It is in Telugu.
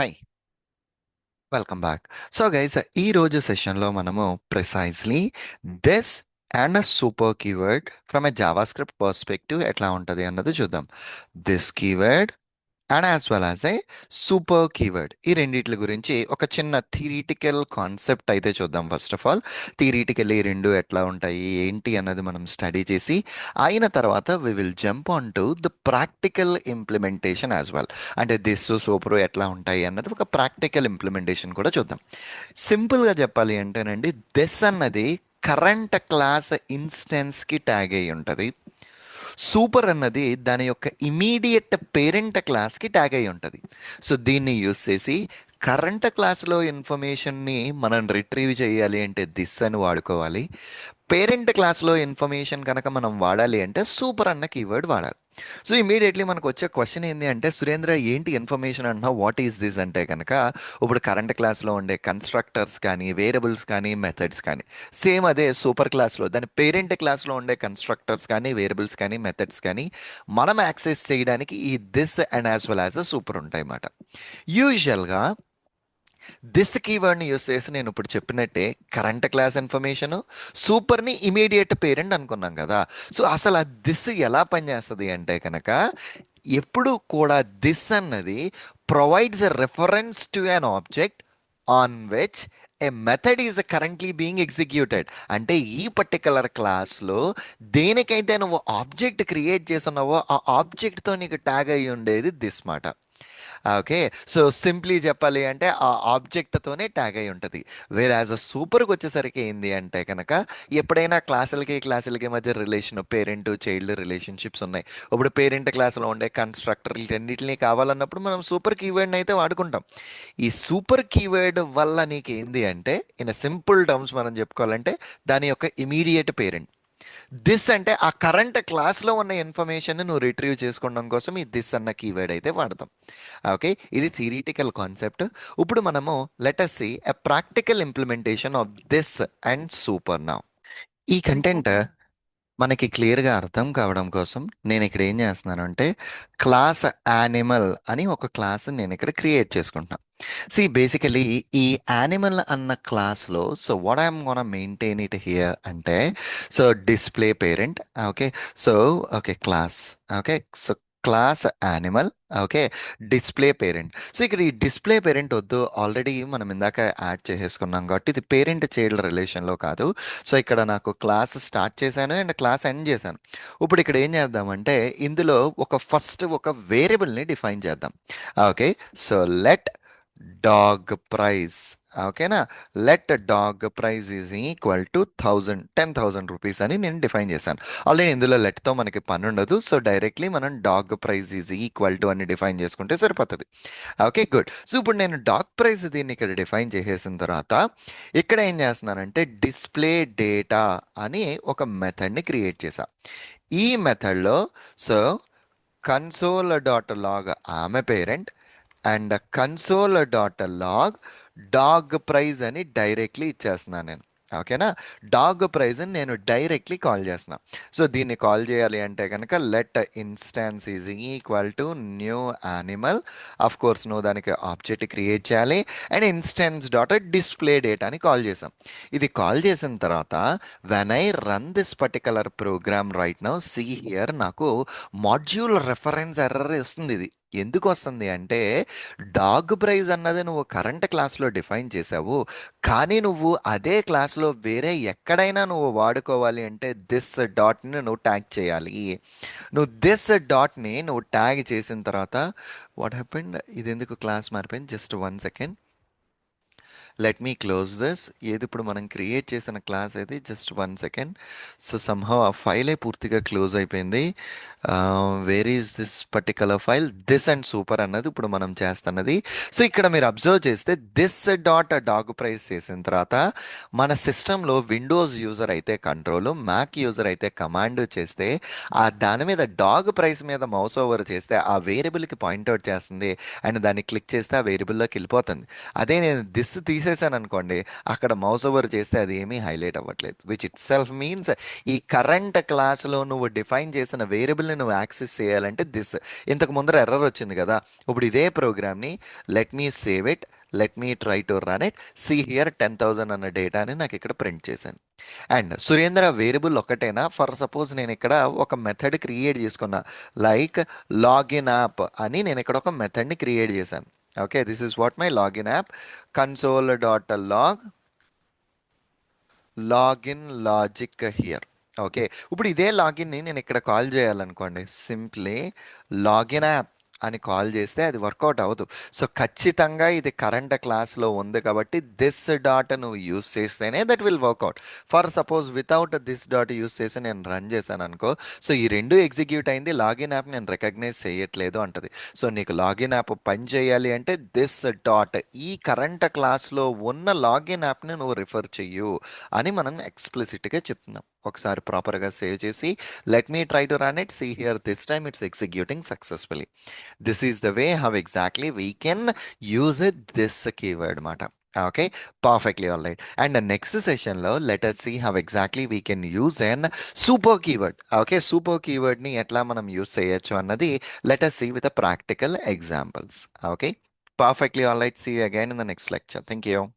Hi, welcome back. So guys, ఈ రోజు సెషన్లో మనము precisely this and a super keyword from a Java script perspective ఎట్లా ఉంటుంది అన్నది చూద్దాం. This keyword and as well as a super keyword, ఈ రెండిట్ల గురించి ఒక చిన్న థియరిటికల్ కాన్సెప్ట్ అయితే చూద్దాం. ఫస్ట్ ఆఫ్ ఆల్ థియరిటికల్లీ ఈ రెండు ఎట్లా ఉంటాయి ఏంటి అన్నది మనం స్టడీ చేసి అయిన తర్వాత we will jump on to the practical implementation as well. అంటే దిస్ సూపర్ ఎట్లా ఉంటాయి అన్నది ఒక ప్రాక్టికల్ ఇంప్లిమెంటేషన్ కూడా చూద్దాం. సింపుల్గా చెప్పాలి అంటేనండి, దిస్ అన్నది కరెంట్ క్లాస్ ఇన్స్టెన్స్కి ట్యాగ్ అయి ఉంటుంది. సూపర్ అన్నది దాని యొక్క ఇమీడియట్ పేరెంట్ క్లాస్కి ట్యాగ్ అయి ఉంటుంది. సో దీన్ని యూస్ చేసి కరెంట్ క్లాస్లో ఇన్ఫర్మేషన్ని మనం రిట్రీవ్ చేయాలి అంటే దిస్ అని వాడుకోవాలి. పేరెంట్ క్లాస్లో ఇన్ఫర్మేషన్ కనుక మనం వాడాలి అంటే సూపర్ అన్న కీవర్డ్ వాడాలి. సో ఇమీడియట్లీ మనకు వచ్చే క్వశ్చన్ ఏంటి అంటే, సురేంద్ర ఏంటి ఇన్ఫర్మేషన్ అంటున్నావు, వాట్ ఈస్ దిస్ అంటే కనుక, ఇప్పుడు కరెంట్ క్లాస్లో ఉండే కన్స్ట్రక్టర్స్ కానీ వేరియబుల్స్ కానీ మెథడ్స్ కానీ సేమ్ అదే సూపర్ క్లాస్లో దాని పేరెంట్ క్లాస్లో ఉండే కన్స్ట్రక్టర్స్ కానీ వేరియబుల్స్ కానీ మెథడ్స్ కానీ మనం యాక్సెస్ చేయడానికి ఈ this and as well as super ఉంటాయి అన్నమాట. యూజువల్గా దిస్ కీవర్డ్ని యూస్ చేసి నేను ఇప్పుడు చెప్పినట్టే కరెంట్ క్లాస్ ఇన్ఫర్మేషన్ సూపర్ని ఇమీడియట్ పేరెంట్ అనుకున్నాం కదా. సో అసలు ఆ దిస్ ఎలా పనిచేస్తుంది అంటే కనుక, ఎప్పుడు కూడా దిస్ అన్నది provides a reference to an object on which A method is currently being executed. అంటే ఈ పర్టికులర్ క్లాస్లో దేనికైతే నువ్వు ఆబ్జెక్ట్ క్రియేట్ చేస్తున్నావో ఆ ఆబ్జెక్ట్తో నీకు ట్యాగ్ అయి ఉండేది దిస్ మాట. ఓకే, సో సింప్లీ చెప్పాలి అంటే ఆ ఆబ్జెక్ట్తోనే ట్యాగ్ అయి ఉంటుంది. వేరే యాజ్ అ సూపర్కి వచ్చేసరికి ఏంది అంటే కనుక, ఎప్పుడైనా క్లాసులకి మధ్య రిలేషన్ పేరెంట్ చైల్డ్ రిలేషన్షిప్స్ ఉన్నాయి. ఇప్పుడు పేరెంట్ క్లాస్లో ఉండే కన్స్ట్రక్టర్ రెండింటిని కావాలన్నప్పుడు మనం సూపర్ కీవర్డ్ని అయితే వాడుకుంటాం. ఈ సూపర్ కీవర్డ్ వల్ల నీకు ఏంది అంటే, ఇన్ సింపుల్ టర్మ్స్ మనం చెప్పుకోవాలంటే దాని యొక్క ఇమీడియట్ పేరెంట్. దిస్ అంటే ఆ కరెంట్ క్లాస్లో ఉన్న ఇన్ఫర్మేషన్ నువ్వు రిట్రీవ్ చేసుకోవడం కోసం ఈ దిస్ అన్న కీవర్డ్ అయితే వాడతాం. ఓకే, ఇది థియరిటికల్ కాన్సెప్ట్. ఇప్పుడు మనము let us see a practical implementation of this and super now. ఈ కంటెంట్ మనకి క్లియర్గా అర్థం కావడం కోసం నేను ఇక్కడ ఏం చేస్తున్నాను అంటే, క్లాస్ యానిమల్ అని ఒక క్లాస్ నేను ఇక్కడ క్రియేట్ చేసుకుంటున్నాను. సి బేసికలీ ఈ యానిమల్ అన్న క్లాస్లో, so what I'm gonna maintain it here అంటే, so display parent. Okay, so okay class, okay so class animal, okay display parent. So ఇక్కడ ఈ డిస్ప్లే పేరెంట్ వద్దు, ఆల్రెడీ మనం ఇందాక యాడ్ చేసేసుకున్నాం కాబట్టి ఇది పేరెంట్ చైల్డ్ రిలేషన్లో కాదు. సో ఇక్కడ నాకు క్లాస్ స్టార్ట్ చేశాను అండ్ క్లాస్ ఎండ్ చేశాను. ఇప్పుడు ఇక్కడ ఏం చేద్దామంటే, ఇందులో ఫస్ట్ ఒక వేరియబుల్ని డిఫైన్ చేద్దాం. Okay, so let dog price, ఓకేనా, let dog price is equal to 10,000 rupees అని నేను డిఫైన్ చేశాను. ఆల్రెడీ ఇందులో లెట్తో మనకి పని ఉండదు. సో డైరెక్ట్లీ మనం dog price is equal to అని డిఫైన్ చేసుకుంటే సరిపోతుంది. Okay good. సో ఇప్పుడు నేను డాగ్ ప్రైస్ దీన్ని ఇక్కడ డిఫైన్ చేసేసిన తర్వాత ఇక్కడ ఏం చేస్తున్నానంటే, డిస్ప్లే డేటా అని ఒక మెథడ్ని క్రియేట్ చేశా. ఈ మెథడ్లో సో కన్సోల్ డాట్ లాగ్ ఆమె parent and console dot log dog prize అని డైరెక్ట్లీ ఇచ్చేస్తున్నాను నేను. ఓకేనా, డాగ్ ప్రైజ్ అని నేను డైరెక్ట్లీ కాల్ చేస్తున్నా. సో దీన్ని కాల్ చేయాలి అంటే కనుక let instance is equal to new animal. Of course నువ్వు దానికి ఆబ్జెక్ట్ క్రియేట్ చేయాలి and instance dot display data అని కాల్ చేసాం. ఇది కాల్ చేసిన తర్వాత when I run this particular program right now, see here నాకు మాడ్యూల్ రెఫరెన్స్ ఎర్రర్ వస్తుంది. ఇది ఎందుకు వస్తుంది అంటే, డాగ్ ప్రైజ్ అన్నది నువ్వు కరెంట్ క్లాస్లో డిఫైన్ చేసావు, కానీ నువ్వు అదే క్లాస్లో వేరే ఎక్కడైనా నువ్వు వాడుకోవాలి అంటే దిస్ డాట్ని నువ్వు ట్యాగ్ చేయాలి. నువ్వు దిస్ డాట్ని నువ్వు ట్యాగ్ చేసిన తర్వాత వాట్ హ్యాపెండ్, ఇది ఎందుకు క్లాస్ మారిపోయింది, just 1 second, let me close this. ఏది ఇప్పుడు మనం క్రియేట్ చేసిన క్లాస్ అయితే జస్ట్ 1 సెకండ్. సో సమ్హౌ ఆ ఫైలే పూర్తిగా క్లోజ్ అయిపోయింది. Where is this particular file, this and super అన్నది ఇప్పుడు మనం చేస్తున్నది. సో ఇక్కడ మీరు అబ్జర్వ్ చేస్తే దిస్ డాట్ డాగ్ ప్రైస్ చేసిన తర్వాత మన సిస్టంలో విండోస్ యూజర్ అయితే కంట్రోల్, మ్యాక్ యూజర్ అయితే కమాండ్ చేస్తే ఆ దాని మీద డాగ్ ప్రైస్ మీద మౌస్ ఓవర్ చేస్తే ఆ వేరియబుల్కి పాయింట్అవుట్ చేస్తుంది అండ్ దాన్ని క్లిక్ చేస్తే ఆ వేరియబుల్లోకి వెళ్ళిపోతుంది. అదే నేను దిస్ తీసేసాను అనుకోండి, అక్కడ మౌస్ ఓవర్ చేస్తే అది ఏమీ హైలైట్ అవ్వట్లేదు, విచ్ ఇట్ సెల్ఫ్ మీన్స్ ఈ కరెంట్ క్లాస్లో నువ్వు డిఫైన్ చేసిన వేరియబుల్ని నువ్వు యాక్సెస్ చేయాలంటే దిస్. ఇంతకు ముందర ఎర్రర్ వచ్చింది కదా, ఇప్పుడు ఇదే ప్రోగ్రామ్ని let me save it, let me try to run it, see here 10,000 అన్న డేటాని నాకు ఇక్కడ ప్రింట్ చేశాను. అండ్ సురేంద్ర వేరియబుల్ ఒకటేనా, ఫర్ సపోజ్ నేను ఇక్కడ ఒక మెథడ్ క్రియేట్ చేసుకున్నా, లైక్ లాగిన్ యాప్ అని నేను ఇక్కడ ఒక మెథడ్ని క్రియేట్ చేశాను. Okay, this is what my login app, console dot log login logic here. Okay, ఇప్పుడు ఇదే లాగిన్ని నేను ఇక్కడ కాల్ చేయాలనుకోండి, సింప్లీ లాగిన్ యాప్ అని కాల్ చేస్తే అది వర్కౌట్ అవ్వదు. సో ఖచ్చితంగా ఇది కరెంట్ క్లాస్లో ఉంది కాబట్టి దిస్ డాట్ నువ్వు యూస్ చేస్తేనే that will work out. For suppose without this dot use చేసి నేను రన్ చేశాను అనుకో, సో ఈ రెండు ఎగ్జిక్యూట్ అయింది, లాగిన్ యాప్ నేను రికగ్నైజ్ చేయట్లేదు అంటది. సో నీకు లాగిన్ యాప్ పని చేయాలి అంటే దిస్ డాట్, ఈ కరెంట్ క్లాస్లో ఉన్న లాగిన్ యాప్ని నువ్వు రిఫర్ చెయ్యు అని మనం ఎక్స్ప్లిసిట్గా చెప్తున్నాం. ఒకసారి ప్రాపర్గా సేవ్ చేసి let me try to run it, see here this time it's executing successfully. This is the way how exactly we can use it this keyword మాట. Okay, perfectly all right. And next సెషన్లో let us see how exactly we can use an super keyword. ఓకే, సూపర్ కీవర్డ్ని ఎట్లా మనం యూజ్ చేయొచ్చు అన్నది let us see with a practical examples. Okay, perfectly all right. See you again in the next lecture. Thank you.